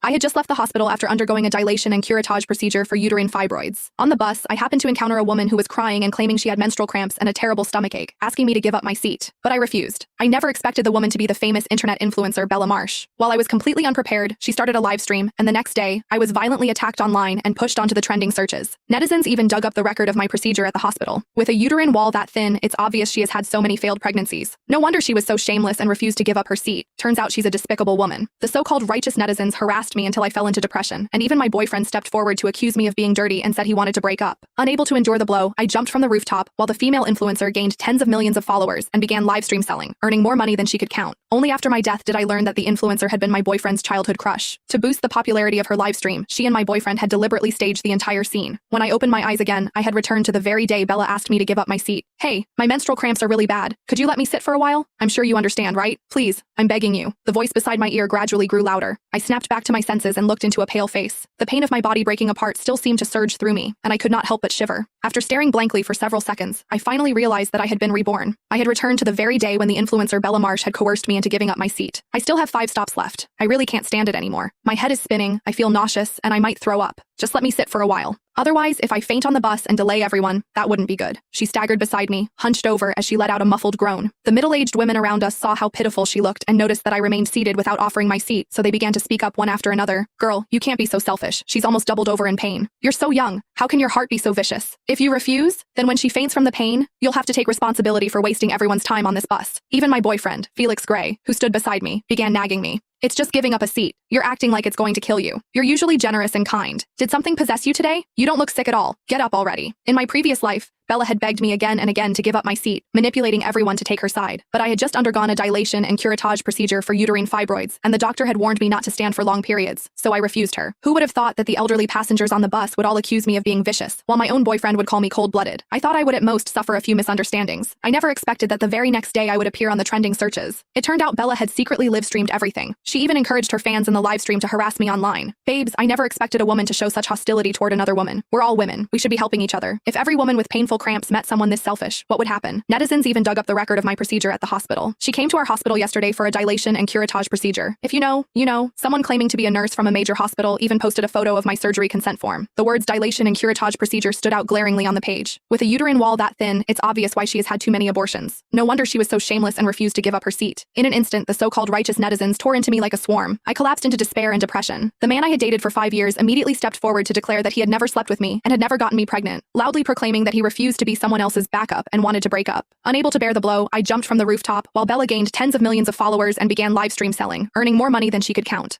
I had just left the hospital after undergoing a dilation and curettage procedure for uterine fibroids. On the bus, I happened to encounter a woman who was crying and claiming she had menstrual cramps and a terrible stomachache, asking me to give up my seat. But I refused. I never expected the woman to be the famous internet influencer Bella Marsh. While I was completely unprepared, she started a live stream, and the next day, I was violently attacked online and pushed onto the trending searches. Netizens even dug up the record of my procedure at the hospital. With a uterine wall that thin, it's obvious she has had so many failed pregnancies. No wonder she was so shameless and refused to give up her seat. Turns out she's a despicable woman. The so-called righteous netizens harassed me until I fell into depression, and even my boyfriend stepped forward to accuse me of being dirty and said he wanted to break up. Unable to endure the blow, I jumped from the rooftop, while the female influencer gained tens of millions of followers and began live stream selling, earning more money than she could count. Only after my death did I learn that the influencer had been my boyfriend's childhood crush. To boost the popularity of her live stream, she and my boyfriend had deliberately staged the entire scene. When I opened my eyes again, I had returned to the very day Bella asked me to give up my seat. Hey, my menstrual cramps are really bad. Could you let me sit for a while? I'm sure you understand, right? Please, I'm begging you. The voice beside my ear gradually grew louder. I snapped back to my senses and looked into a pale face. The pain of my body breaking apart still seemed to surge through me, and I could not help but shiver. After staring blankly for several seconds, I finally realized that I had been reborn. I had returned to the very day when the influencer Bella Marsh had coerced me into giving up my seat. I still have 5 stops left. I really can't stand it anymore. My head is spinning, I feel nauseous, and I might throw up. Just let me sit for a while. Otherwise, if I faint on the bus and delay everyone, that wouldn't be good. She staggered beside me, hunched over as she let out a muffled groan. The middle-aged women around us saw how pitiful she looked and noticed that I remained seated without offering my seat, so they began to speak up one after another. Girl, you can't be so selfish. She's almost doubled over in pain. You're so young. How can your heart be so vicious? If you refuse, then when she faints from the pain, you'll have to take responsibility for wasting everyone's time on this bus. Even my boyfriend, Felix Gray, who stood beside me, began nagging me. It's just giving up a seat. You're acting like it's going to kill you. You're usually generous and kind. Did something possess you today? You don't look sick at all. Get up already. In my previous life, Bella had begged me again and again to give up my seat, manipulating everyone to take her side. But I had just undergone a dilation and curettage procedure for uterine fibroids, and the doctor had warned me not to stand for long periods, so I refused her. Who would have thought that the elderly passengers on the bus would all accuse me of being vicious, while my own boyfriend would call me cold-blooded? I thought I would at most suffer a few misunderstandings. I never expected that the very next day I would appear on the trending searches. It turned out Bella had secretly live-streamed everything. She even encouraged her fans in the live stream to harass me online. Babes, I never expected a woman to show such hostility toward another woman. We're all women. We should be helping each other. If every woman with painful cramps met someone this selfish, what would happen? Netizens even dug up the record of my procedure at the hospital. She came to our hospital yesterday for a dilation and curettage procedure. If you know, you know. Someone claiming to be a nurse from a major hospital even posted a photo of my surgery consent form. The words dilation and curettage procedure stood out glaringly on the page. With a uterine wall that thin, it's obvious why she has had too many abortions. No wonder she was so shameless and refused to give up her seat. In an instant, the so-called righteous netizens tore into me like a swarm. I collapsed into despair and depression. The man I had dated for 5 years immediately stepped forward to declare that he had never slept with me and had never gotten me pregnant, loudly proclaiming that he refused to be someone else's backup and wanted to break up. Unable to bear the blow, I jumped from the rooftop, while Bella gained tens of millions of followers and began live stream selling, earning more money than she could count.